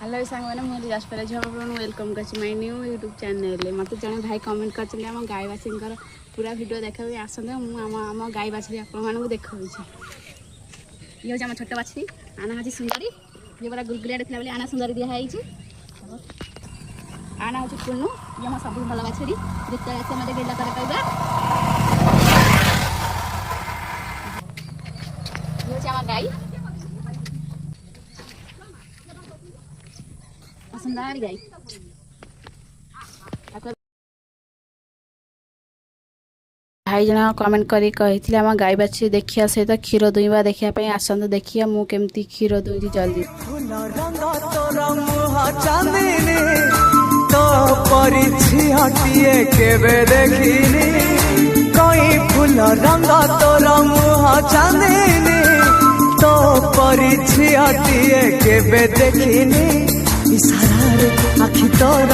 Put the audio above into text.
hello सांग मैंने मुझे जासपरा झील वेलकम कर माय न्यू यूट्यूब चैनल मत जड़े भाई कमेंट कर गाय बाछी पूरा वीडियो देखा आसते मुझे गाय बाछी आपको देखा ये हूँ आम छोट बाछी आना हूँ सुंदरी ये पूरा गुलगुलिया थी बोले आना सुंदरी दिखाई आना हूँ पुनू ये मो सब भल बाछी जिते से मत गेला कर कहवा ये हूँ आम गाय सुंदर गाय भाई जन कमेंट करी कही आम गाय बाछी देखिया सहित क्षीर दुईवा देखापी आसतु देखिए मु केमती क्षीर दुई जल्दी फूल रंग तोर मुह चांदनी तो परिछिए केबे देखिनी इशारा रे आखि तोर